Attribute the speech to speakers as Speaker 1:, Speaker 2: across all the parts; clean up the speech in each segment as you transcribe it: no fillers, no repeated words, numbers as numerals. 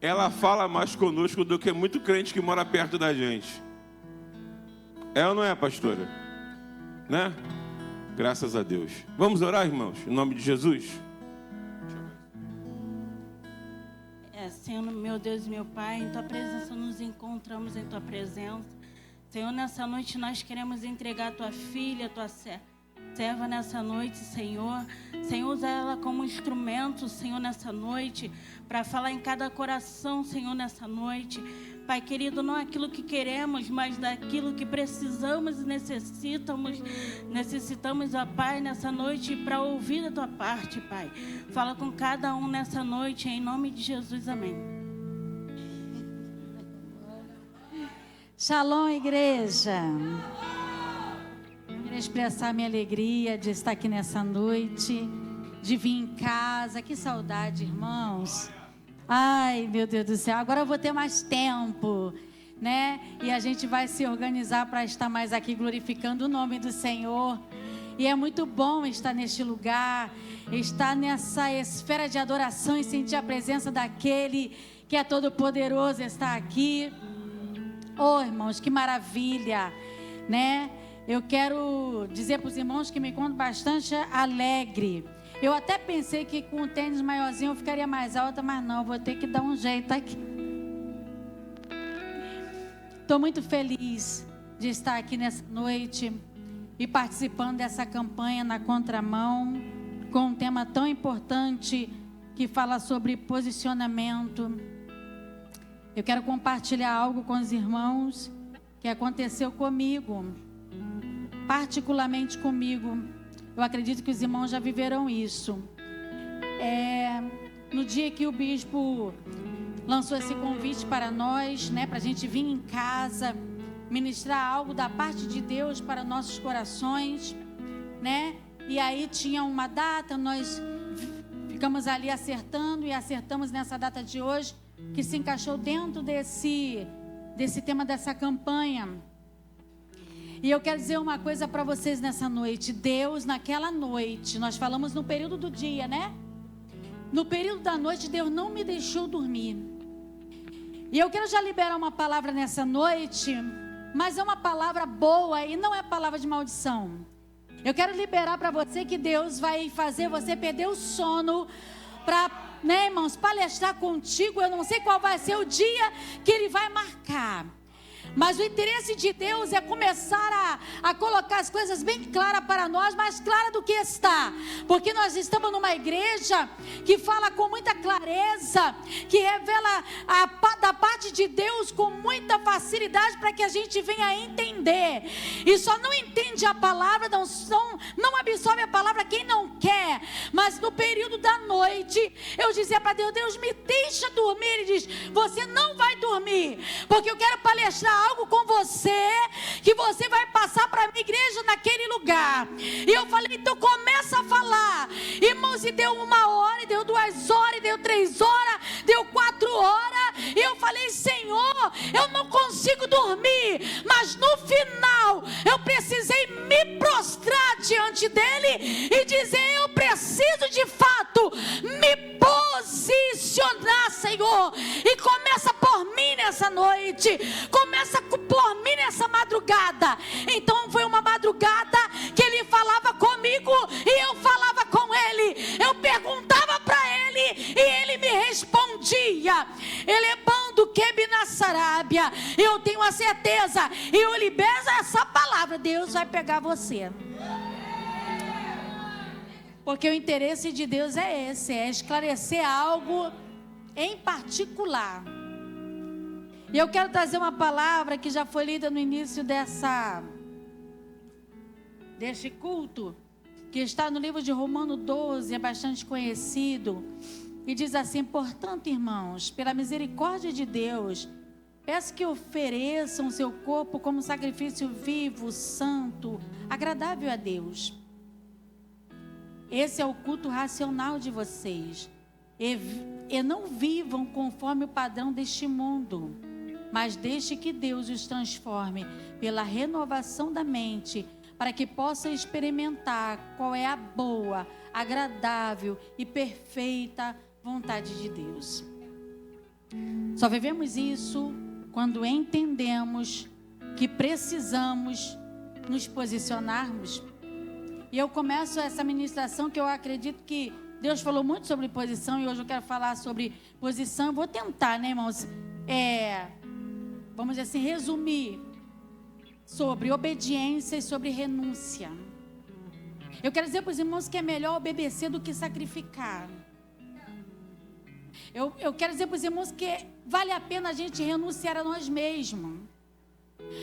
Speaker 1: ela fala mais conosco do que muito crente que mora perto da gente. É ou não é, pastora? Né? Graças a Deus. Vamos orar, irmãos, em nome de Jesus?
Speaker 2: Senhor, meu Deus e meu Pai, em Tua presença nos encontramos em Tua presença. Senhor, nessa noite nós queremos entregar a Tua filha, a Tua serva nessa noite, Senhor. Senhor, usa ela como instrumento, Senhor, nessa noite, para falar em cada coração, Senhor, nessa noite. Pai querido, não aquilo que queremos, mas daquilo que precisamos e necessitamos, ó Pai, nessa noite, para ouvir a Tua parte, Pai. Fala com cada um nessa noite, em nome de Jesus, amém.
Speaker 3: Shalom, igreja. Quero expressar minha alegria de estar aqui nessa noite, de vir em casa. Que saudade, irmãos. Ai, meu Deus do céu, agora eu vou ter mais tempo, né? E a gente vai se organizar para estar mais aqui glorificando o nome do Senhor. E é muito bom estar neste lugar, estar nessa esfera de adoração e sentir a presença daquele que é todo poderoso está aqui. Oh, irmãos, que maravilha, né? Eu quero dizer para os irmãos que me encontro bastante alegre. Eu até pensei que com o tênis maiorzinho eu ficaria mais alta, mas não, vou ter que dar um jeito aqui. Estou muito feliz de estar aqui nessa noite e participando dessa campanha na Contramão, com um tema tão importante que fala sobre posicionamento. Eu quero compartilhar algo com os irmãos que aconteceu comigo, particularmente comigo. Eu acredito que os irmãos já viveram isso. No dia que o bispo lançou esse convite para nós, né, para a gente vir em casa, ministrar algo da parte de Deus para nossos corações, né? E aí tinha uma data, nós ficamos ali acertando e acertamos nessa data de hoje, que se encaixou dentro desse tema dessa campanha. E eu quero dizer uma coisa para vocês nessa noite. Deus, naquela noite, nós falamos no período do dia, né? No período da noite, Deus não me deixou dormir. E eu quero já liberar uma palavra nessa noite, mas é uma palavra boa e não é palavra de maldição. Eu quero liberar para você que Deus vai fazer você perder o sono para, né, irmãos, palestrar contigo. Eu não sei qual vai ser o dia que Ele vai marcar. Mas o interesse de Deus é começar a colocar as coisas bem claras para nós, mais clara do que está. Porque nós estamos numa igreja que fala com muita clareza, que revela da parte de Deus com muita facilidade para que a gente venha a entender. E só não entende a palavra, não absorve a palavra quem não quer. Mas no período da noite, eu dizia para Deus, Deus me deixa dormir. Ele diz, você não vai dormir, porque eu quero palestrar algo com você, que você vai passar para a minha igreja naquele lugar. E eu falei, então começa a falar. Irmãos, e deu 1 hora, e deu 2 horas, e deu 3 horas, deu 4 horas. E eu falei, Senhor, eu não consigo dormir. Mas no final, eu precisei me prostrar diante dele e dizer, eu preciso de fato me posicionar, Senhor. E começa por mim nessa noite. Começa por mim nessa madrugada. Então foi uma madrugada que ele falava comigo e eu falava com ele. Eu perguntava para ele e ele me respondia. Elebando Quebi na Sarábia. Eu tenho a certeza, e eu libero essa palavra, Deus vai pegar você. Porque o interesse de Deus é esse, é esclarecer algo em particular. E eu quero trazer uma palavra que já foi lida no início deste culto, que está no livro de Romanos 12, é bastante conhecido, e diz assim, portanto, irmãos, pela misericórdia de Deus, peço que ofereçam seu corpo como sacrifício vivo, santo, agradável a Deus. Esse é o culto racional de vocês. E não vivam conforme o padrão deste mundo, mas deixe que Deus os transforme pela renovação da mente, para que possam experimentar qual é a boa, agradável e perfeita vontade de Deus. Só vivemos isso quando entendemos que precisamos nos posicionarmos. E eu começo essa ministração que eu acredito que Deus falou muito sobre posição e hoje eu quero falar sobre posição. Eu vou tentar, né, irmãos? Vamos dizer assim, resumir sobre obediência e sobre renúncia. Eu quero dizer para os irmãos que é melhor obedecer do que sacrificar. Eu quero dizer para os irmãos que vale a pena a gente renunciar a nós mesmos.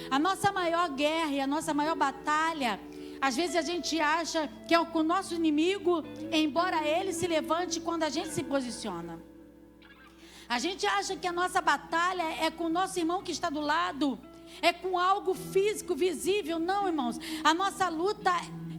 Speaker 3: A nossa maior guerra e a nossa maior batalha, às vezes a gente acha que é com o nosso inimigo, embora ele se levante quando a gente se posiciona. A gente acha que a nossa batalha é com o nosso irmão que está do lado, é com algo físico, visível. Não, irmãos, a nossa luta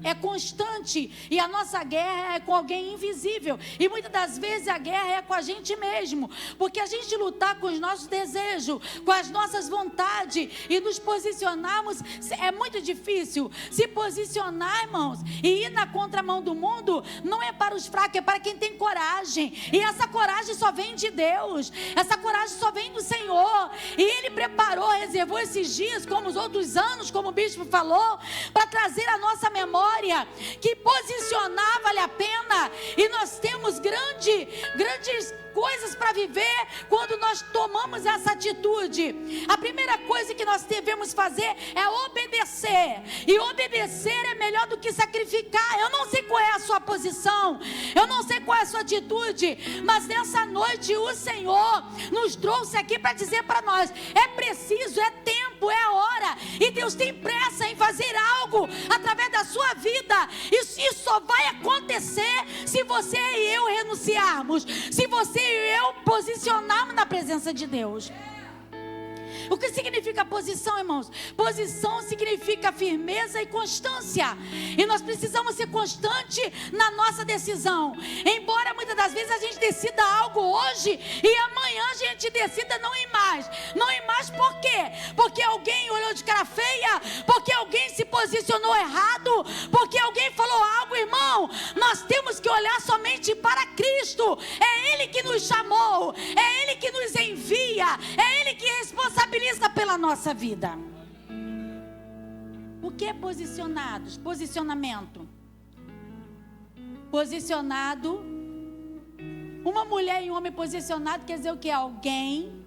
Speaker 3: é constante e a nossa guerra é com alguém invisível. E muitas das vezes a guerra é com a gente mesmo, porque a gente lutar com os nossos desejos, com as nossas vontades e nos posicionarmos é muito difícil. Se posicionar, irmãos, e ir na contramão do mundo não é para os fracos, é para quem tem coragem. E essa coragem só vem de Deus, essa coragem só vem do Senhor. E Ele preparou, reservou esses dias, como os outros anos, como o bispo falou, para trazer a nossa memória que posicionar vale a pena, e nós temos grandes coisas para viver quando nós tomamos essa atitude. A primeira coisa que nós devemos fazer é obedecer, e obedecer é melhor do que sacrificar. Eu não sei qual é a sua posição, eu não sei qual é a sua atitude, mas nessa noite o Senhor nos trouxe aqui para dizer para nós: é preciso, é tempo, é hora, e Deus tem pressa em fazer algo através da sua vida. Isso só vai acontecer se você e eu renunciarmos, se você e eu posicionarmos na presença de Deus. O que significa posição, irmãos? Posição significa firmeza e constância. E nós precisamos ser constantes na nossa decisão. Embora muitas das vezes a gente decida algo hoje e amanhã a gente decida não ir mais. Não ir mais por quê? Porque alguém olhou de cara feia? Porque alguém se posicionou errado? Porque alguém falou algo, irmão? Nós temos que olhar somente para Cristo. É Ele que nos chamou. É Ele que nos envia. É Ele que responsabiliza pela nossa vida. O que é posicionados? Posicionamento. Posicionado. Uma mulher e um homem posicionado quer dizer o que? Alguém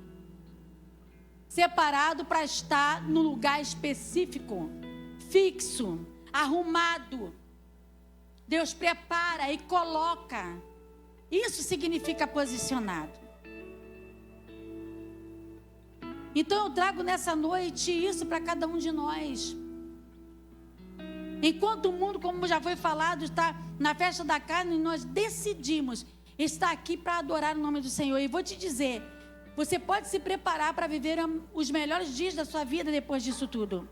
Speaker 3: separado para estar no lugar específico, fixo, arrumado. Deus prepara e coloca. Isso significa posicionado. Então eu trago nessa noite isso para cada um de nós. Enquanto o mundo, como já foi falado, está na festa da carne, nós decidimos estar aqui para adorar o nome do Senhor. E vou te dizer, você pode se preparar para viver os melhores dias da sua vida depois disso tudo.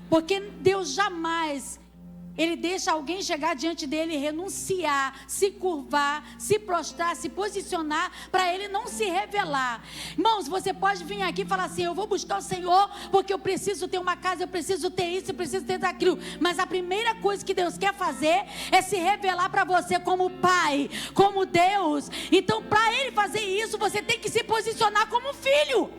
Speaker 3: Porque Deus jamais Ele deixa alguém chegar diante dele, renunciar, se curvar, se prostrar, se posicionar, para ele não se revelar. Irmãos, você pode vir aqui e falar assim: eu vou buscar o Senhor porque eu preciso ter uma casa, eu preciso ter isso, eu preciso ter aquilo. Mas a primeira coisa que Deus quer fazer é se revelar para você como Pai, como Deus. Então, para Ele fazer isso, você tem que se posicionar como filho.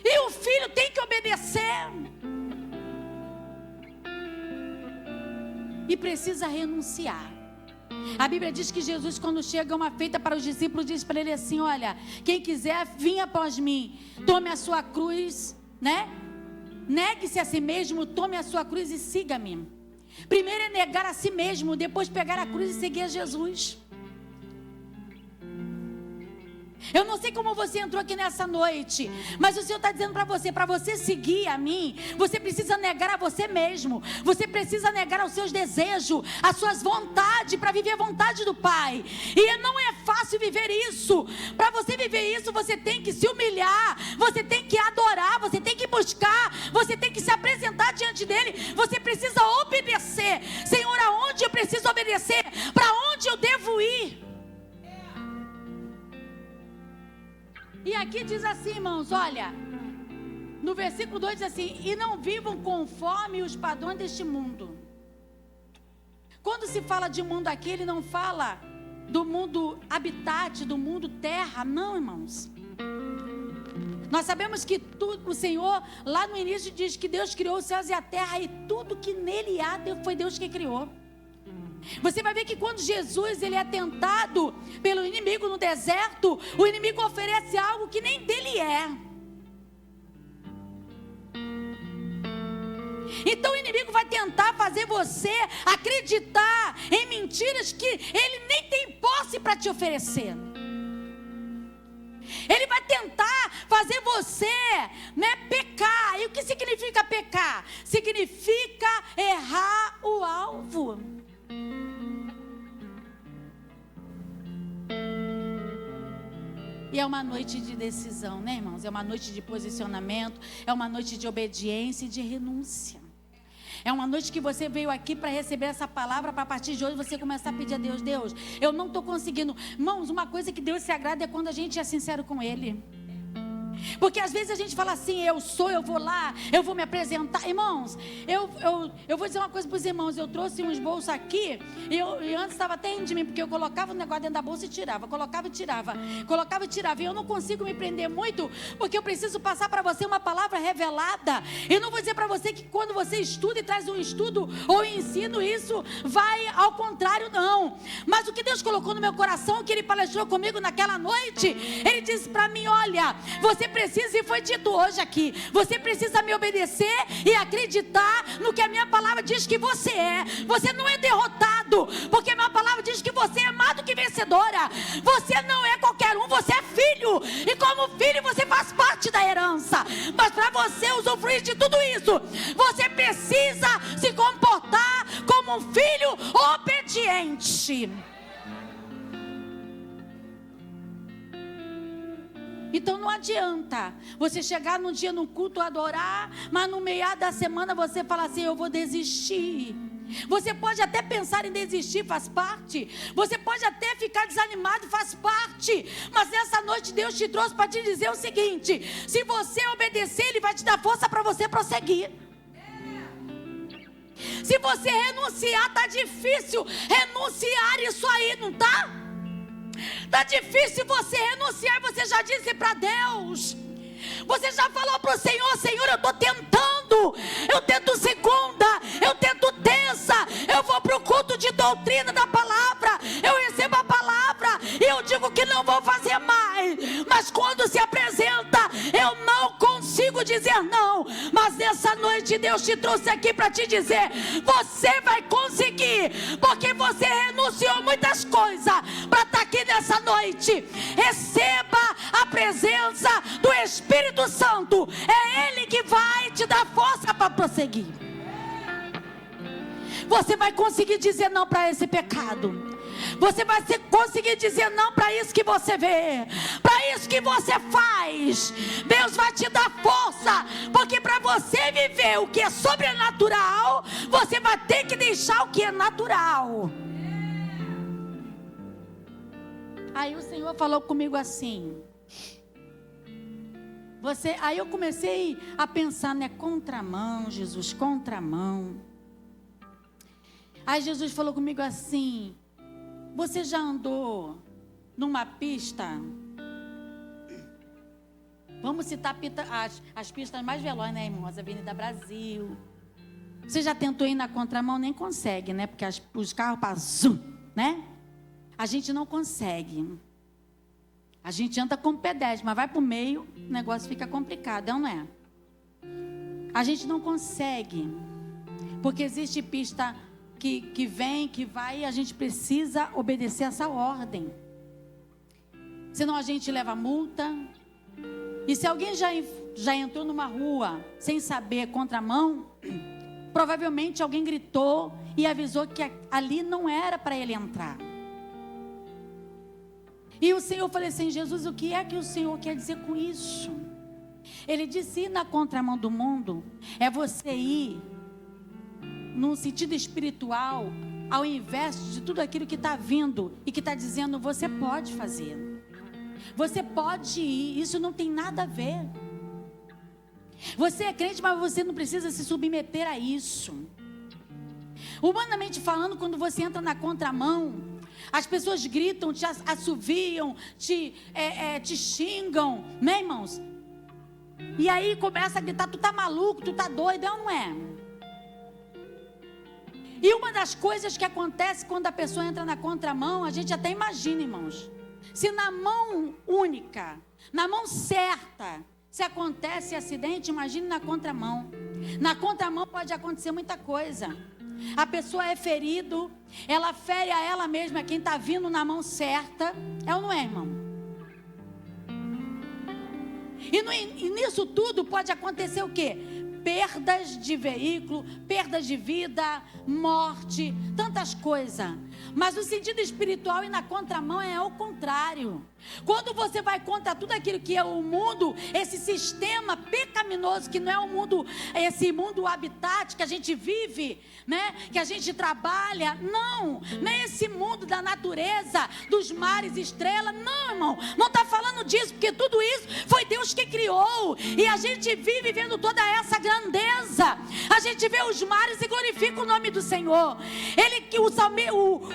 Speaker 3: E o filho tem que obedecer. E precisa renunciar. A Bíblia diz que Jesus, quando chega uma feita para os discípulos, diz para ele assim: olha, quem quiser, vinha após mim, tome a sua cruz, né? Negue-se a si mesmo, tome a sua cruz e siga-me. Primeiro é negar a si mesmo, depois pegar a cruz e seguir a Jesus. Eu não sei como você entrou aqui nessa noite, mas o Senhor está dizendo para você seguir a mim, você precisa negar a você mesmo, você precisa negar os seus desejos, as suas vontades, para viver a vontade do Pai. E não é fácil viver isso. Para você viver isso, você tem que se humilhar, você tem que adorar, você tem que buscar, você tem que se apresentar diante dele, você precisa obedecer. Senhor, aonde eu preciso obedecer? Para onde eu devo ir? E aqui diz assim, irmãos, olha, no versículo 2 diz assim: e não vivam conforme os padrões deste mundo. Quando se fala de mundo aqui, ele não fala do mundo habitat, do mundo terra. Não, irmãos. Nós sabemos que tudo, o Senhor, lá no início, diz que Deus criou os céus e a terra, e tudo que nele há, foi Deus que criou. Você vai ver que quando Jesus ele é tentado pelo inimigo no deserto, o inimigo oferece algo que nem dele é. Então o inimigo vai tentar fazer você acreditar em mentiras que ele nem tem posse para te oferecer. Ele vai tentar fazer você, pecar. E o que significa pecar? Significa errar o alvo. E é uma noite de decisão, né, irmãos? É uma noite de posicionamento, é uma noite de obediência e de renúncia. É uma noite que você veio aqui para receber essa palavra, para a partir de hoje você começar a pedir a Deus: Deus, eu não estou conseguindo. Irmãos, uma coisa que Deus se agrada é quando a gente é sincero com Ele. Porque às vezes a gente fala assim: eu vou lá, eu vou me apresentar. Irmãos, eu vou dizer uma coisa para os irmãos. Eu trouxe uns bolsos aqui, e antes estava até indo de mim, porque eu colocava o negócio dentro da bolsa e tirava, colocava e tirava, e eu não consigo me prender muito, porque eu preciso passar para você uma palavra revelada. Eu não vou dizer para você que quando você estuda e traz um estudo ou ensino, isso vai ao contrário, não. Mas o que Deus colocou no meu coração, que Ele palestrou comigo naquela noite, Ele disse para mim: olha, você precisa, e foi dito hoje aqui, você precisa me obedecer e acreditar no que a minha palavra diz que você é. Você não é derrotado, porque a minha palavra diz que você é mais do que vencedora. Você não é qualquer um, você é filho, e como filho você faz parte da herança. Mas para você usufruir de tudo isso, você precisa se comportar como um filho obediente. Então não adianta você chegar num dia no culto, adorar, mas no meio da semana você fala assim: eu vou desistir. Você pode até pensar em desistir, faz parte. Você pode até ficar desanimado, faz parte. Mas nessa noite Deus te trouxe para te dizer o seguinte: se você obedecer, Ele vai te dar força para você prosseguir. Se você renunciar, tá difícil renunciar isso aí, não tá? Tá difícil você renunciar. Você já disse para Deus, você já falou para o Senhor: Senhor, eu estou tentando, eu tento segunda, eu tento terça, eu vou para o culto de doutrina da palavra, eu recebo a palavra e eu digo que não vou fazer mais, mas quando se apresenta eu não consigo dizer não. Mas nessa noite Deus te trouxe aqui para te dizer: você vai conseguir, porque você renunciou muitas coisas para estar aqui nessa noite. Receba a presença do Espírito Santo, é Ele que vai te dar força para prosseguir. Você vai conseguir dizer não para esse pecado. Você vai conseguir dizer não para isso que você vê, para isso que você faz. Deus vai te dar força, porque para você viver o que é sobrenatural, você vai ter que deixar o que é natural. Aí o Senhor falou comigo assim, aí eu comecei a pensar, contramão, Jesus, contramão. Aí Jesus falou comigo assim: você já andou numa pista? Vamos citar as pistas mais velozes, né, irmãos? Avenida Brasil. Você já tentou ir na contramão? Nem consegue, né? Porque os carros passam, né? A gente não consegue. A gente anda com pedestre, mas vai para o meio, o negócio fica complicado, não é? A gente não consegue, porque existe pista que vem, que vai, e a gente precisa obedecer essa ordem. Senão a gente leva multa. E se alguém já entrou numa rua sem saber contramão, provavelmente alguém gritou e avisou que ali não era para ele entrar. E o Senhor falou assim: Jesus, o que é que o Senhor quer dizer com isso? Ele disse: ir na contramão do mundo é você ir num sentido espiritual, ao invés de tudo aquilo que está vindo e que está dizendo: você pode fazer, você pode ir, isso não tem nada a ver. Você é crente, mas você não precisa se submeter a isso. Humanamente falando, quando você entra na contramão, As pessoas gritam, te assoviam, te xingam, né, irmãos? E aí começa a gritar, tu tá maluco, tu tá doido, é ou não é? E uma das coisas que acontece quando a pessoa entra na contramão, a gente até imagina, irmãos. Se na mão única, na mão certa, se acontece acidente, imagine na contramão. Na contramão pode acontecer muita coisa. A pessoa é ferido, ela fere a ela mesma, quem está vindo na mão certa. É ou não é, irmão? E nisso tudo pode acontecer o quê? Perdas de veículo, perdas de vida, morte, tantas coisas. Mas no sentido espiritual e na contramão é o contrário. Quando você vai contra tudo aquilo que é o mundo, esse sistema pecaminoso que não é o mundo, esse mundo habitat que a gente vive, né? Que a gente trabalha, não é esse mundo da natureza, dos mares, estrelas, não, irmão, não está falando disso, porque tudo isso foi Deus que criou, e a gente vive vendo toda essa grandeza, a gente vê os mares e glorifica o nome do Senhor.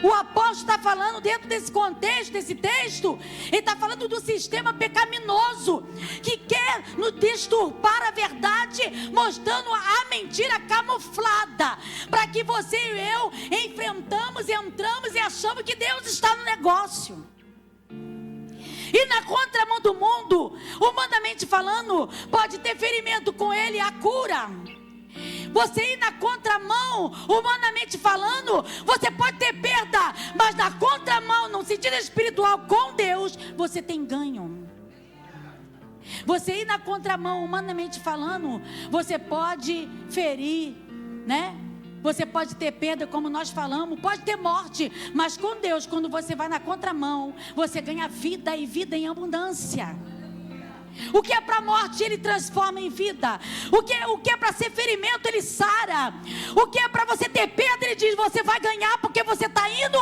Speaker 3: O apóstolo está falando dentro desse contexto, desse texto, ele está falando do sistema pecaminoso que quer nos deturpar a verdade, mostrando a mentira camuflada, para que você e eu entramos e achamos que Deus está no negócio. E na contramão do mundo, humanamente falando, pode ter ferimento, com ele a cura. Você ir na contramão, humanamente falando, você pode ter perda, mas na contramão, no sentido espiritual, com Deus, você tem ganho. Você ir na contramão, humanamente falando, você pode ferir, né? Você pode ter perda, como nós falamos, pode ter morte, mas com Deus, quando você vai na contramão, você ganha vida e vida em abundância. O que é para morte, ele transforma em vida. O que é para ser ferimento, ele sara. O que é para você ter perda, ele diz, você vai ganhar, porque você está indo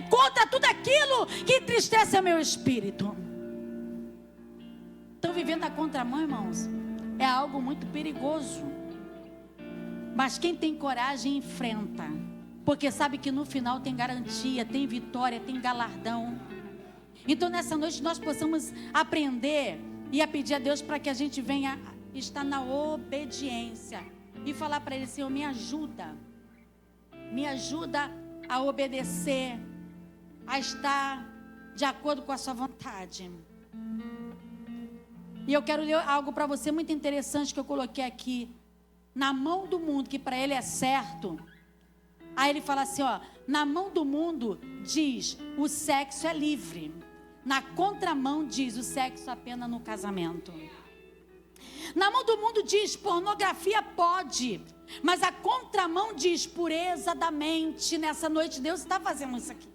Speaker 3: contra tudo aquilo que entristece o meu espírito. Então, vivendo na contramão, irmãos, é algo muito perigoso. Mas quem tem coragem enfrenta, porque sabe que no final tem garantia, tem vitória, tem galardão. Então nessa noite nós possamos aprender e a pedir a Deus para que a gente venha estar na obediência e falar para Ele, Senhor, me ajuda a obedecer, a estar de acordo com a sua vontade. E eu quero ler algo para você muito interessante que eu coloquei aqui. Na mão do mundo, que para ele é certo. Aí ele fala assim, ó, na mão do mundo diz, o sexo é livre. Na contramão diz, o sexo apenas no casamento. Na mão do mundo diz, pornografia pode. Mas a contramão diz, pureza da mente. Nessa noite Deus está fazendo isso aqui.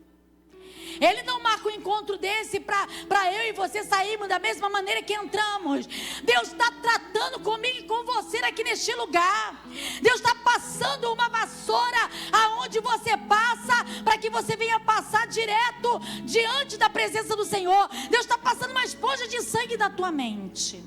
Speaker 3: Ele não marca um encontro desse para eu e você sairmos da mesma maneira que entramos. Deus está tratando comigo e com você aqui neste lugar. Deus está passando uma vassoura aonde você passa, para que você venha passar direto diante da presença do Senhor. Deus está passando uma esponja de sangue na tua mente.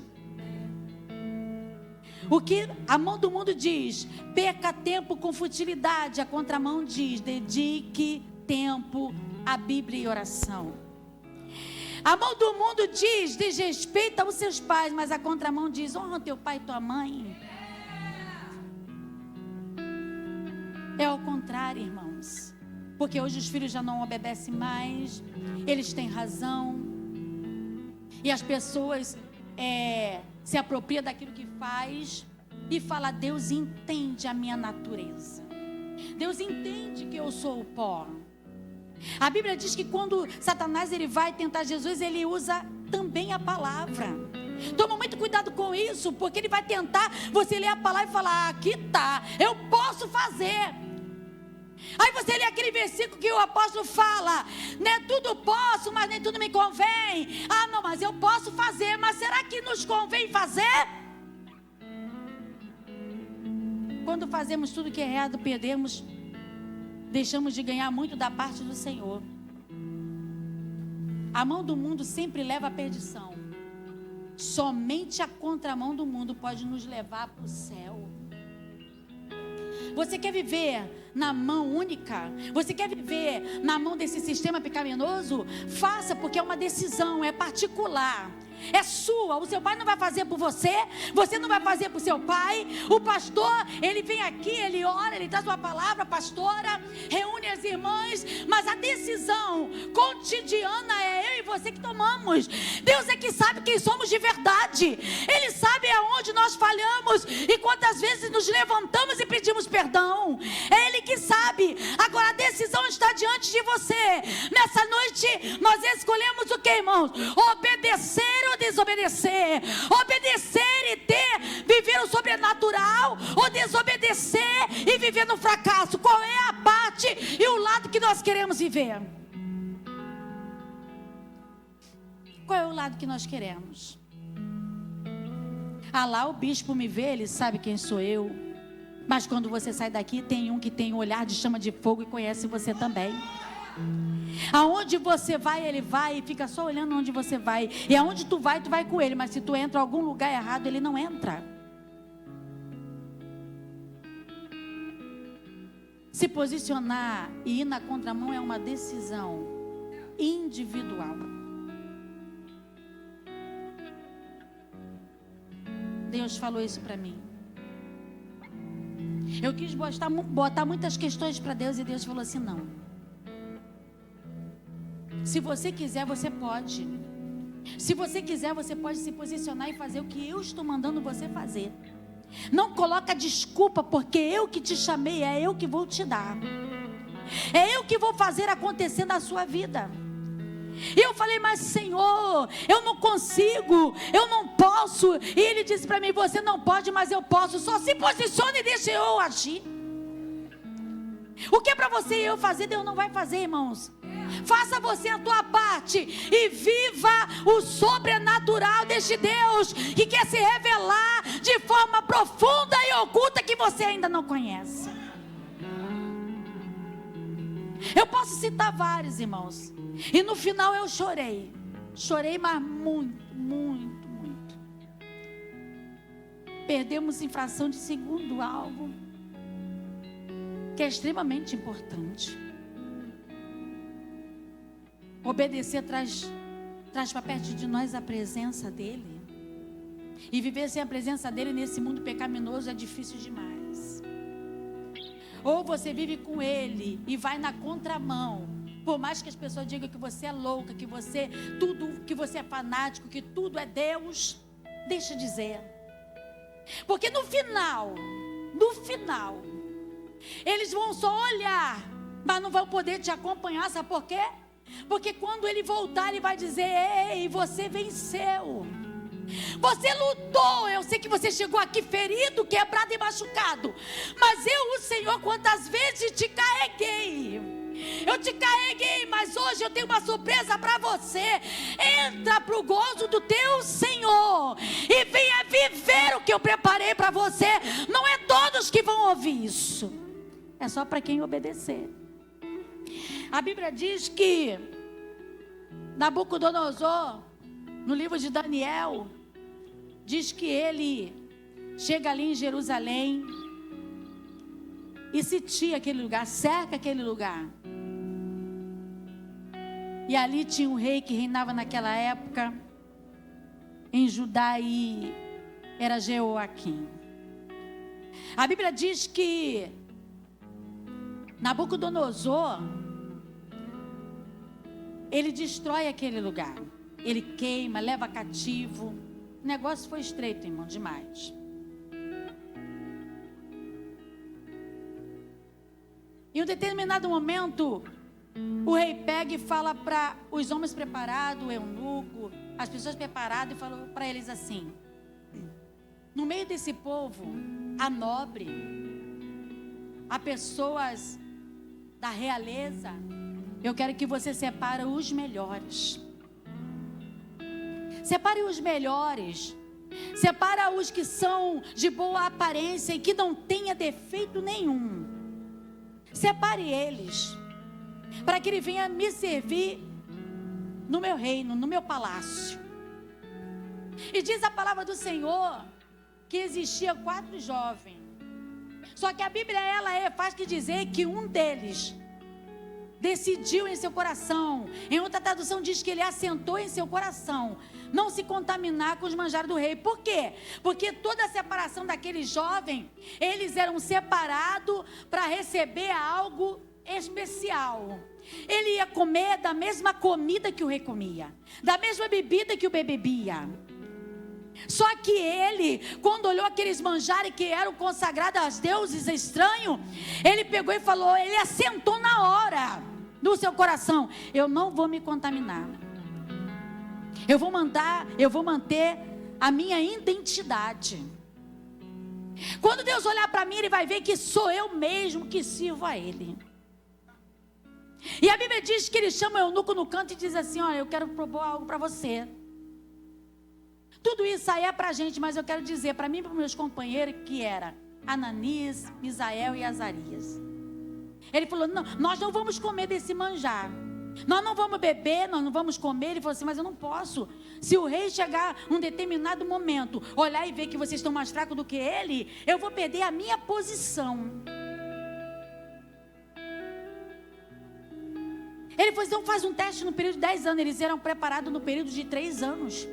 Speaker 3: O que a mão do mundo diz, perca tempo com futilidade. A contramão diz, dedique tempo a Bíblia e oração. A mão do mundo diz, desrespeita os seus pais, mas a contramão diz, honra teu pai e tua mãe. É ao contrário, irmãos, porque hoje os filhos já não obedecem mais, eles têm razão, e as pessoas se apropriam daquilo que faz e fala, Deus entende a minha natureza, Deus entende que eu sou o pó. A Bíblia diz que quando Satanás ele vai tentar Jesus, ele usa também a palavra. Toma muito cuidado com isso, porque ele vai tentar você ler a palavra e falar, aqui está, eu posso fazer. Aí você lê aquele versículo que o apóstolo fala, né, tudo posso, mas nem tudo me convém. Ah não, mas eu posso fazer, mas será que nos convém fazer? Quando fazemos tudo que é errado, deixamos de ganhar muito da parte do Senhor. A mão do mundo sempre leva à perdição. Somente a contramão do mundo pode nos levar para o céu. Você quer viver na mão única? Você quer viver na mão desse sistema pecaminoso? Faça, porque é uma decisão, é particular. É sua, o seu pai não vai fazer por você, você não vai fazer por seu pai. O pastor, ele vem aqui, ele ora, ele traz uma palavra, pastora, reúne as irmãs, mas a decisão cotidiana é eu e você que tomamos. Deus é que sabe quem somos de verdade, Ele sabe aonde nós falhamos e quantas vezes nos levantamos e pedimos perdão. É Ele que sabe. Agora a decisão está diante de você. Nessa noite nós escolhemos o que, irmãos? Obedecer ou desobedecer? Obedecer e viver o sobrenatural, ou desobedecer e viver no fracasso? Qual é a parte e o lado que nós queremos viver? Qual é o lado que nós queremos? Ah, lá o bispo me vê, ele sabe quem sou eu. Mas quando você sai daqui, tem um que tem um olhar de chama de fogo e conhece você também. Aonde você vai, ele vai e fica só olhando onde você vai. E aonde tu vai com ele. Mas se tu entra em algum lugar errado, ele não entra. Se posicionar e ir na contramão é uma decisão individual. Deus falou isso para mim. Eu quis botar muitas questões para Deus e Deus falou assim: não. Se você quiser, você pode. Se você quiser, você pode se posicionar e fazer o que eu estou mandando você fazer. Não coloca desculpa, porque eu que te chamei, é eu que vou te dar. É eu que vou fazer acontecer na sua vida. E eu falei: mas Senhor, eu não consigo, eu não posso. E Ele disse para mim: você não pode, mas eu posso. Só se posicione e deixe eu agir. O que é para você e eu fazer, Deus não vai fazer, irmãos. Faça você a tua parte e viva o sobrenatural deste Deus que quer se revelar de forma profunda e oculta que você ainda não conhece. Eu posso citar vários, irmãos. E no final eu chorei. Chorei, mas muito. Perdemos em fração de segundo algo que é extremamente importante. Obedecer traz para perto de nós a presença dEle. E viver sem a presença dEle nesse mundo pecaminoso é difícil demais. Ou você vive com Ele e vai na contramão. Por mais que as pessoas digam que você é louca, que você é fanático, que tudo é Deus, deixa eu dizer. Porque no final, eles vão só olhar, mas não vão poder te acompanhar, sabe por quê? Porque quando ele voltar, ele vai dizer: ei, você venceu. Você lutou. Eu sei que você chegou aqui ferido, quebrado e machucado. Mas eu, o Senhor, quantas vezes te carreguei. Eu te carreguei, mas hoje eu tenho uma surpresa para você. Entra para o gozo do teu Senhor e venha viver o que eu preparei para você. Não é todos que vão ouvir isso. É só para quem obedecer. A Bíblia diz que Nabucodonosor, no livro de Daniel, diz que ele chega ali em Jerusalém e sitia aquele lugar, cerca aquele lugar. E ali tinha um rei que reinava naquela época em Judá e era Jeoaquim. A Bíblia diz que Nabucodonosor, ele destrói aquele lugar. Ele queima, leva cativo. O negócio foi estreito, irmão, demais. Em um determinado momento, o rei pega e fala para os homens preparados, o eunuco, as pessoas preparadas, e falou para eles assim: no meio desse povo, há nobre, há pessoas da realeza. Eu quero que você separe os melhores. Separe os melhores. Separa os que são de boa aparência e que não tenha defeito nenhum. Separe eles, para que ele venha me servir no meu reino, no meu palácio. E diz a palavra do Senhor que existia 4 jovens Só que a Bíblia, faz que dizer que um deles decidiu em seu coração. Em outra tradução diz que ele assentou em seu coração não se contaminar com os manjares do rei. Por quê? Porque toda a separação daquele jovem, eles eram separados para receber algo especial. Ele ia comer da mesma comida que o rei comia, da mesma bebida que o rei bebia. Só que ele, quando olhou aqueles manjares que eram consagrados aos deuses estranhos, ele pegou e falou, ele assentou na hora no seu coração: eu não vou me contaminar. Eu vou manter a minha identidade. Quando Deus olhar para mim, Ele vai ver que sou eu mesmo que sirvo a Ele. E a Bíblia diz que Ele chama o eunuco no canto e diz assim: olha, eu quero propor algo para você. Tudo isso aí é para a gente, mas eu quero dizer para mim e para os meus companheiros que era Ananias, Misael e Azarias. Ele falou: não, nós não vamos comer desse manjar. Nós não vamos beber, nós não vamos comer. Ele falou assim: mas eu não posso. Se o rei chegar um determinado momento, olhar e ver que vocês estão mais fracos do que ele, eu vou perder a minha posição. Ele falou: então faz um teste no período de 10 anos. Eles eram preparados no período de 3 anos.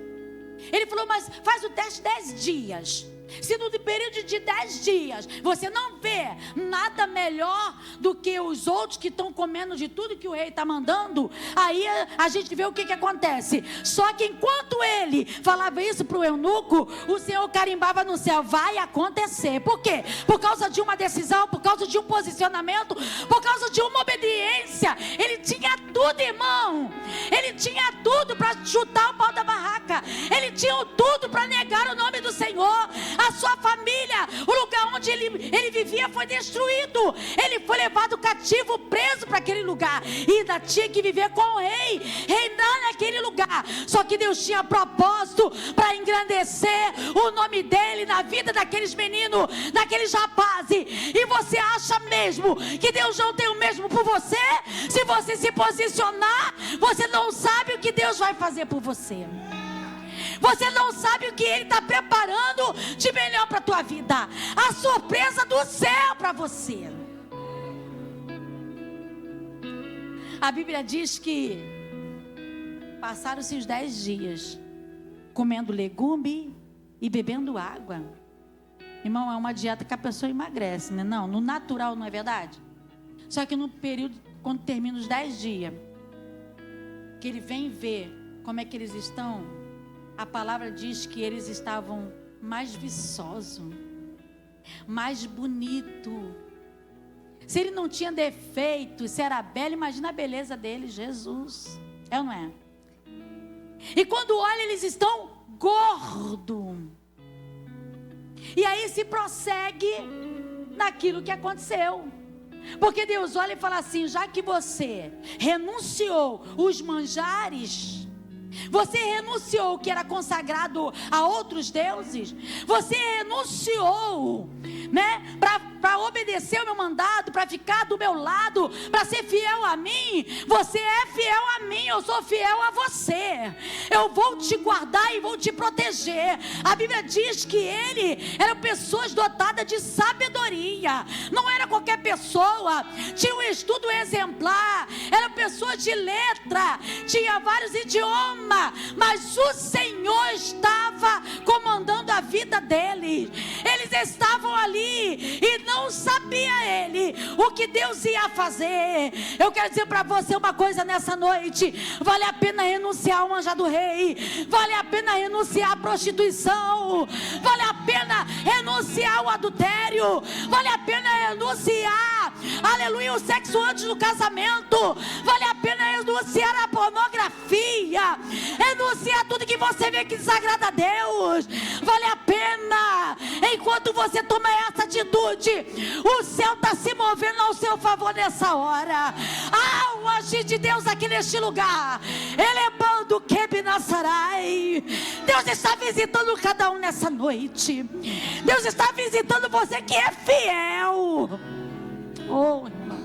Speaker 3: Ele falou: mas faz o teste 10 dias. Se no período de 10 dias você não vê nada melhor do que os outros que estão comendo de tudo que o rei está mandando, aí a gente vê o que acontece. Só que enquanto ele falava isso para o eunuco, o Senhor carimbava no céu: vai acontecer. Por quê? Por causa de uma decisão, por causa de um posicionamento, por causa de uma obediência. Ele tinha tudo, irmão. Ele tinha tudo para chutar o pau da barraca. Ele tinha tudo para negar o nome do Senhor. A sua família, o lugar onde ele vivia foi destruído. Ele foi levado cativo, preso para aquele lugar. E ainda tinha que viver com o rei, reinar naquele lugar. Só que Deus tinha propósito para engrandecer o nome dele na vida daqueles meninos, daqueles rapazes. E você acha mesmo que Deus não tem o mesmo por você? Se você se posicionar, você não sabe o que Deus vai fazer por você. Você não sabe o que Ele está preparando de melhor para a tua vida. A surpresa do céu para você. A Bíblia diz que passaram-se os 10 dias comendo legume e bebendo água. Irmão, é uma dieta que a pessoa emagrece, né? Não, no natural, não é verdade? Só que no período, quando termina os 10 dias, que ele vem ver como é que eles estão, a palavra diz que eles estavam mais viçosos, mais bonito. Se ele não tinha defeito, se era belo, imagina a beleza dele, Jesus. É ou não é? E quando olha, eles estão gordos. E aí se prossegue naquilo que aconteceu. Porque Deus olha e fala assim: já que você renunciou os manjares, você renunciou o que era consagrado a outros deuses, você renunciou, né, para obedecer o meu mandado, para ficar do meu lado, para ser fiel a mim. Você é fiel a mim, eu sou fiel a você. Eu vou te guardar e vou te proteger. A Bíblia diz que ele eram pessoas dotadas de sabedoria. Não era qualquer pessoa, tinha um estudo exemplar, eram pessoas de letra, tinha vários idiomas, mas o Senhor estava comandando a vida deles. Eles estavam ali e não sabia ele o que Deus ia fazer. Eu quero dizer para você uma coisa nessa noite: vale a pena renunciar ao manjar do rei, vale a pena renunciar à prostituição, vale a pena renunciar ao adultério, vale a pena renunciar, aleluia, o sexo antes do casamento, vale a pena renunciar à pornografia, renunciar tudo que você vê que desagrada a Deus. Vale a pena. Enquanto você toma essa atitude, o céu está se movendo ao seu favor nessa hora. Há um agir de Deus aqui neste lugar. Elebando Kebinasarai. Deus está visitando cada um nessa noite. Deus está visitando você que é fiel. Oh, irmão,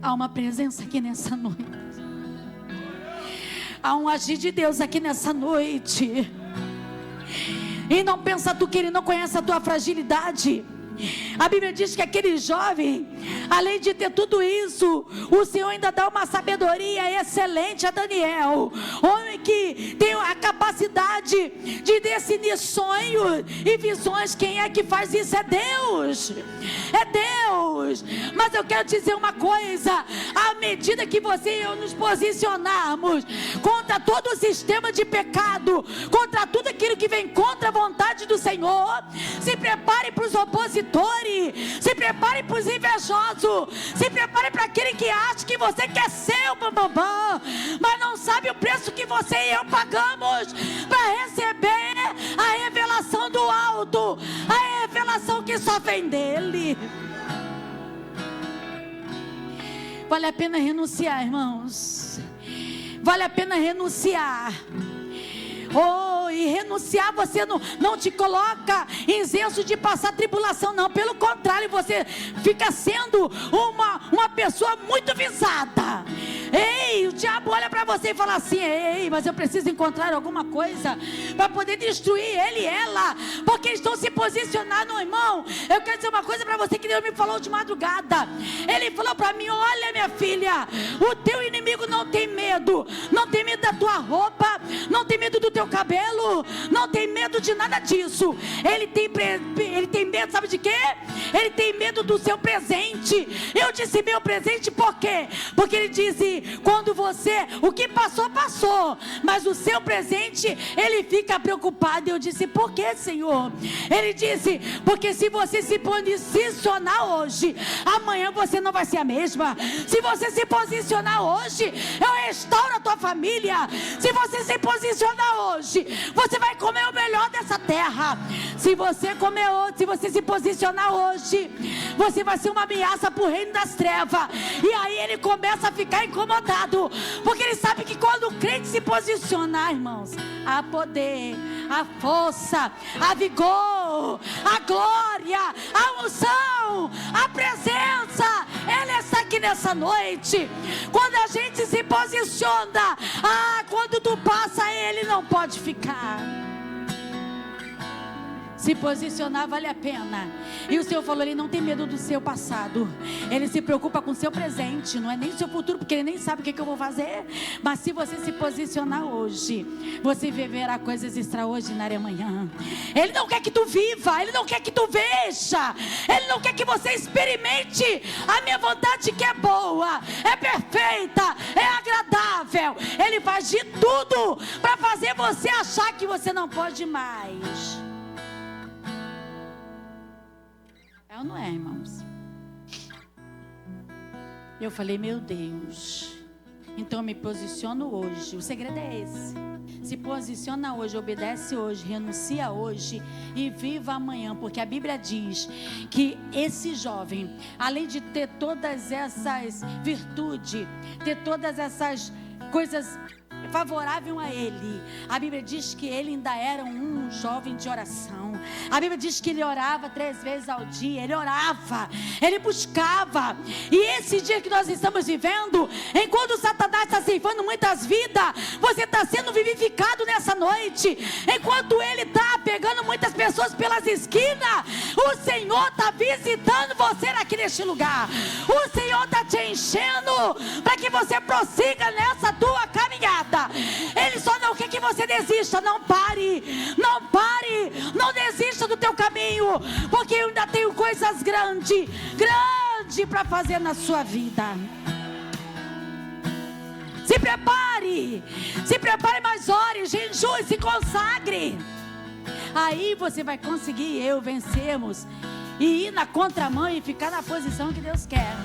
Speaker 3: há uma presença aqui nessa noite. Há um agir de Deus aqui nessa noite. E não pensa tu que Ele não conhece a tua fragilidade. A Bíblia diz que aquele jovem, além de ter tudo isso, o Senhor ainda dá uma sabedoria excelente a Daniel, homem que tem a capacidade de decidir sonhos e visões. Quem é que faz isso? É Deus. É Deus. Mas eu quero dizer uma coisa: à medida que você e eu nos posicionarmos contra todo o sistema de pecado, contra tudo aquilo que vem contra a vontade do Senhor, se prepare para os opositores, se prepare para os invejosos, se prepare para aquele que acha que você quer ser o bambambam, mas não sabe o preço que você e eu pagamos para receber a revelação do alto, a revelação que só vem dele. Vale a pena renunciar, irmãos. Vale a pena renunciar. Oh, e renunciar você não te coloca isento de passar tribulação, não. Pelo contrário, você fica sendo uma pessoa muito visada. Ei, o diabo olha para você e fala assim: ei, mas eu preciso encontrar alguma coisa para poder destruir ele e ela, porque eles estão se posicionando, irmão. Eu quero dizer uma coisa para você que Deus me falou de madrugada. Ele falou para mim: olha, minha filha, o teu inimigo não tem medo. Não tem medo da tua roupa, não tem medo do teu cabelo, não tem medo de nada disso. Ele tem medo, sabe de quê? Ele tem medo do seu presente. Eu disse meu presente por quê? Porque ele disse: quando você, o que passou, passou, mas o seu presente, ele fica preocupado. Eu disse: por que, Senhor? Ele disse: porque se você se posicionar hoje, amanhã você não vai ser a mesma. Se você se posicionar hoje, eu restauro a tua família. Se você se posicionar hoje, você vai comer o melhor dessa terra. Se você comer hoje, se você se posicionar hoje, você vai ser uma ameaça para o reino das trevas. E aí ele começa a ficar incomodado, porque ele sabe que quando o crente se posicionar, irmãos, há poder, a força, a vigor, a glória, a unção, a presença. Ele está aqui nessa noite. Quando a gente se posiciona, quando tu passa, ele não pode ficar. Se posicionar vale a pena. E o Senhor falou: ele não tem medo do seu passado, ele se preocupa com o seu presente, não é nem o seu futuro, porque ele nem sabe o que eu vou fazer. Mas se você se posicionar hoje, você viverá coisas extraordinárias amanhã. Ele não quer que tu viva, ele não quer que tu veja, ele não quer que você experimente a minha vontade, que é boa, é perfeita, é agradável. Ele faz de tudo para fazer você achar que você não pode mais. É ou não é, irmãos? Eu falei: meu Deus. Então eu me posiciono hoje. O segredo é esse. Se posiciona hoje, obedece hoje, renuncia hoje e viva amanhã. Porque a Bíblia diz que esse jovem, além de ter todas essas virtudes, ter todas essas coisas favorável a ele, a Bíblia diz que ele ainda era um jovem de oração. A Bíblia diz que ele orava 3 vezes ao dia. Ele orava, ele buscava. E esse dia que nós estamos vivendo, enquanto Satanás está ceifando muitas vidas, você está sendo vivificado nessa noite. Enquanto ele está pegando muitas pessoas pelas esquinas, o Senhor está visitando você aqui neste lugar. O Senhor está te enchendo para que você prossiga nessa tua caminhada. Ele só não quer que você desista. Não pare, não pare, não desista do teu caminho, porque eu ainda tenho coisas grandes para fazer na sua vida. Se prepare, mas ore, jejue, se consagre. Aí você vai conseguir vencermos e ir na contramão e ficar na posição que Deus quer.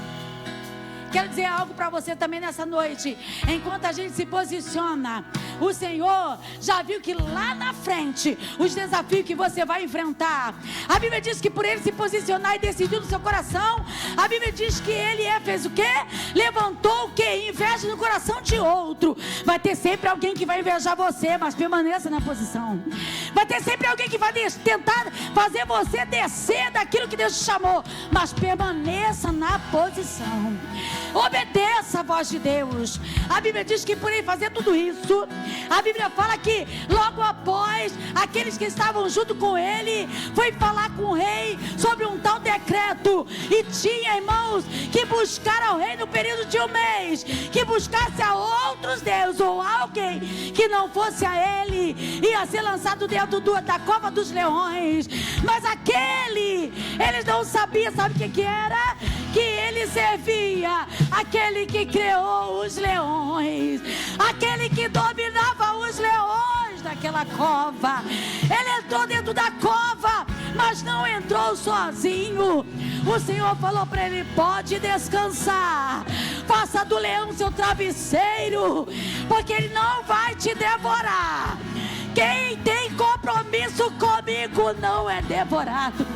Speaker 3: Quero dizer algo para você também nessa noite. Enquanto a gente se posiciona, o Senhor já viu que lá na frente, os desafios que você vai enfrentar, a Bíblia diz que por ele se posicionar e decidir no seu coração, a Bíblia diz que ele fez o quê? Levantou o quê? Inveja no coração de outro. Vai ter sempre alguém que vai invejar você, mas permaneça na posição. Vai ter sempre alguém que vai tentar fazer você descer daquilo que Deus te chamou. Mas permaneça na posição. Obedeça a voz de Deus. A Bíblia diz que por ele fazer tudo isso, a Bíblia fala que logo após, aqueles que estavam junto com ele foi falar com o rei sobre um tal decreto. E tinha, irmãos, que buscar ao rei no período de um mês, que buscasse a outros deuses ou alguém que não fosse a ele, ia ser lançado dentro da cova dos leões. Mas eles não sabiam, sabe o que era? Que ele servia aquele que criou os leões, aquele que dominava os leões daquela cova. Ele entrou dentro da cova, mas não entrou sozinho. O Senhor falou para ele: pode descansar, faça do leão seu travesseiro, porque ele não vai te devorar. Quem tem compromisso comigo não é devorado.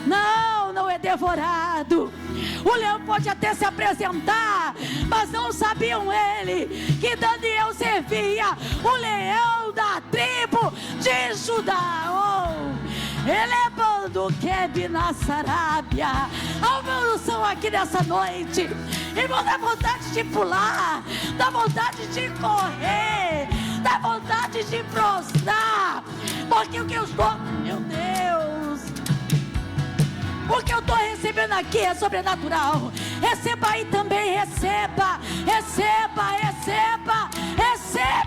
Speaker 3: Não é devorado. O leão pode até se apresentar, mas não sabiam ele que Daniel servia o leão da tribo de Judá. Elevando Quebe na Sarábia. Há uma unção aqui nessa noite. Irmão, dá vontade de pular, dá vontade de correr, dá vontade de prostrar, porque o que eu estou, meu Deus, o que eu estou recebendo aqui é sobrenatural. Receba aí também, receba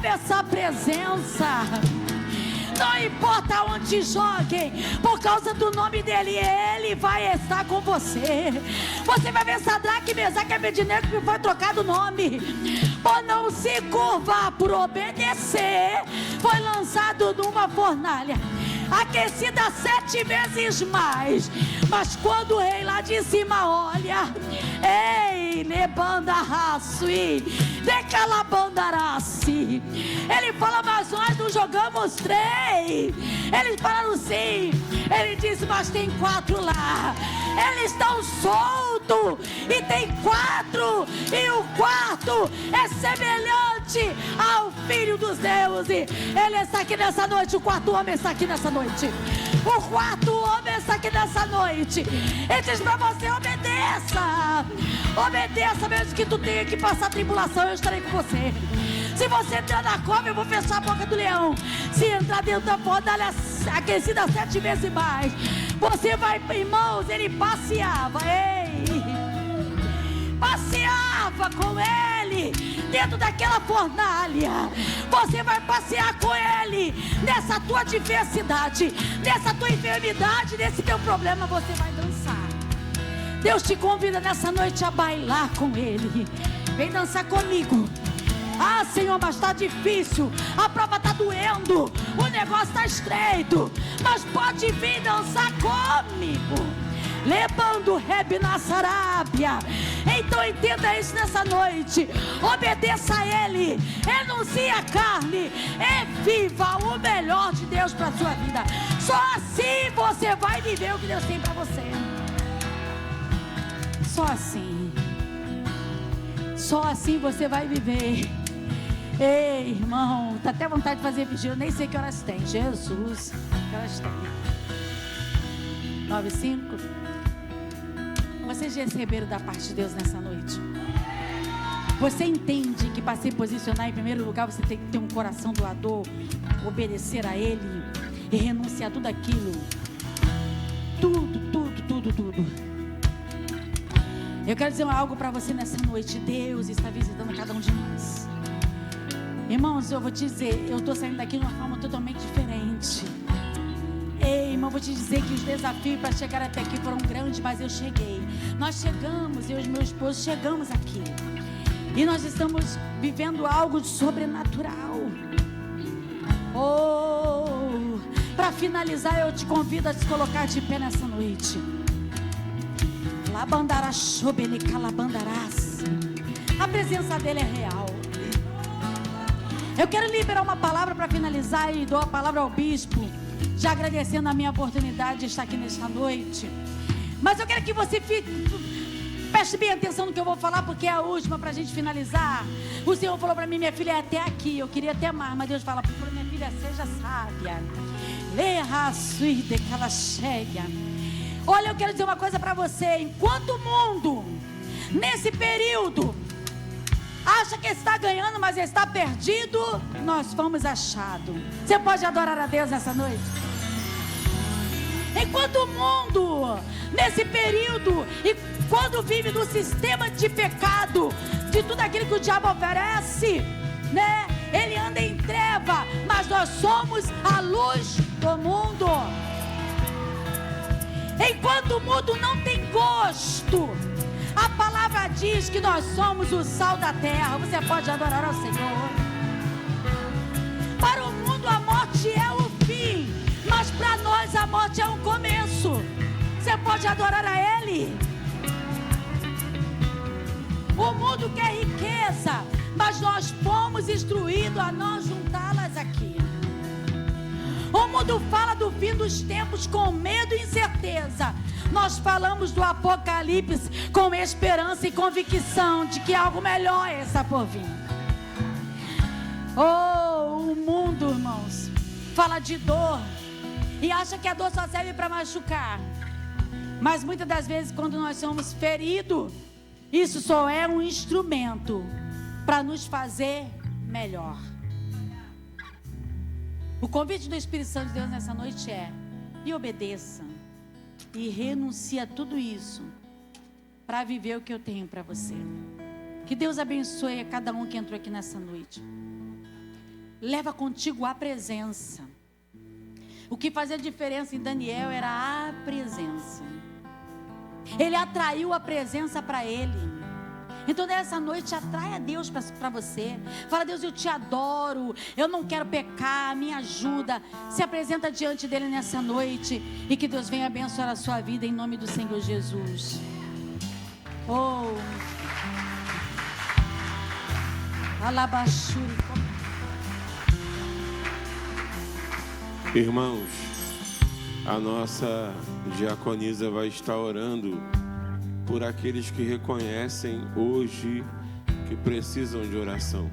Speaker 3: essa presença. Não importa onde joguem, por causa do nome dele, ele vai estar com você. Você vai ver Sadraque, Mesaque e Abednego, que foi trocado o nome. Por não se curvar, por obedecer, foi lançado numa fornalha, aquecida 7 vezes mais. Mas quando o rei lá de cima olha, ei, lebanda raçui, decalabandaraci, ele fala: mas nós não jogamos 3. Eles falaram sim. Ele disse: mas tem 4 lá. Eles estão soltos e tem 4, e o quarto é semelhante ao Filho dos deuses. Ele está aqui nessa noite. O quarto homem está aqui nessa noite. O quarto homem está aqui nessa noite. Ele diz para você: obedeça. Obedeça, mesmo que tu tenha que passar tribulação, eu estarei com você. Se você entrar na cova, eu vou fechar a boca do leão. Se entrar dentro da fornalha aquecida 7 vezes mais, você vai, irmãos, ele passeava, passeava com ele dentro daquela fornalha. Você vai passear com ele nessa tua diversidade, nessa tua enfermidade, nesse teu problema. Você vai dançar. Deus te convida nessa noite a bailar com ele. Vem dançar comigo. Ah, Senhor, mas está difícil, a prova está doendo, o negócio está estreito, mas pode vir dançar comigo. Levando Rebe na Sarábia. Então entenda isso nessa noite. Obedeça a ele, renuncie a carne e viva o melhor de Deus para a sua vida. Só assim você vai viver o que Deus tem para você. Só assim você vai viver. Ei, irmão, tá até vontade de fazer vigília. Eu nem sei que horas tem. Jesus, que horas tem? 9:05. Vocês receberam da parte de Deus nessa noite? Você entende que para se posicionar em primeiro lugar, você tem que ter um coração doador, obedecer a Ele e renunciar a tudo aquilo. Tudo. Eu quero dizer algo para você nessa noite. Deus está visitando cada um de nós. Irmãos, eu vou te dizer, eu estou saindo daqui de uma forma totalmente diferente. Ei, irmão, vou te dizer que os desafios para chegar até aqui foram grandes, mas eu cheguei. Nós chegamos, eu e meu esposo chegamos aqui. E nós estamos vivendo algo sobrenatural. Para finalizar, eu te convido a se colocar de pé nessa noite. A presença dele é real. Eu quero liberar uma palavra para finalizar e dou a palavra ao bispo, já agradecendo a minha oportunidade de estar aqui nesta noite. Mas eu quero que você Preste bem atenção no que eu vou falar, porque é a última para a gente finalizar. O Senhor falou para mim, minha filha, é até aqui. Eu queria até mais, mas Deus fala, minha filha, seja sábia. Olha, eu quero dizer uma coisa para você. Enquanto o mundo, nesse período, acha que está ganhando, mas está perdido, nós fomos achados. Você pode adorar a Deus nessa noite? Enquanto o mundo, nesse período, e quando vive no sistema de pecado, de tudo aquilo que o diabo oferece, né? Ele anda em treva, mas nós somos a luz do mundo. Enquanto o mundo não tem gosto, a palavra diz que nós somos o sal da terra. Você pode adorar ao Senhor. Para o mundo a morte é o fim, mas para nós a morte é um começo. Você pode adorar a Ele. O mundo quer riqueza, mas nós fomos instruídos a não juntá-las aqui. O mundo fala do fim dos tempos com medo e incerteza. Nós falamos do Apocalipse com esperança e convicção de que algo melhor está por vir. Oh, o mundo, irmãos, fala de dor e acha que a dor só serve para machucar. Mas muitas das vezes, quando nós somos feridos, isso só é um instrumento para nos fazer melhor. O convite do Espírito Santo de Deus nessa noite é: me obedeça e renuncie a tudo isso para viver o que eu tenho para você. Que Deus abençoe a cada um que entrou aqui nessa noite. Leva contigo a presença. O que fazia diferença em Daniel era a presença. Ele atraiu a presença para ele. Então nessa noite atrai a Deus para você. Fala: Deus, eu te adoro, eu não quero pecar, me ajuda. Se apresenta diante dele nessa noite e que Deus venha abençoar a sua vida em nome do Senhor Jesus. Oh, alabachuri.
Speaker 1: Irmãos, a nossa diaconisa vai estar orando por aqueles que reconhecem hoje que precisam de oração.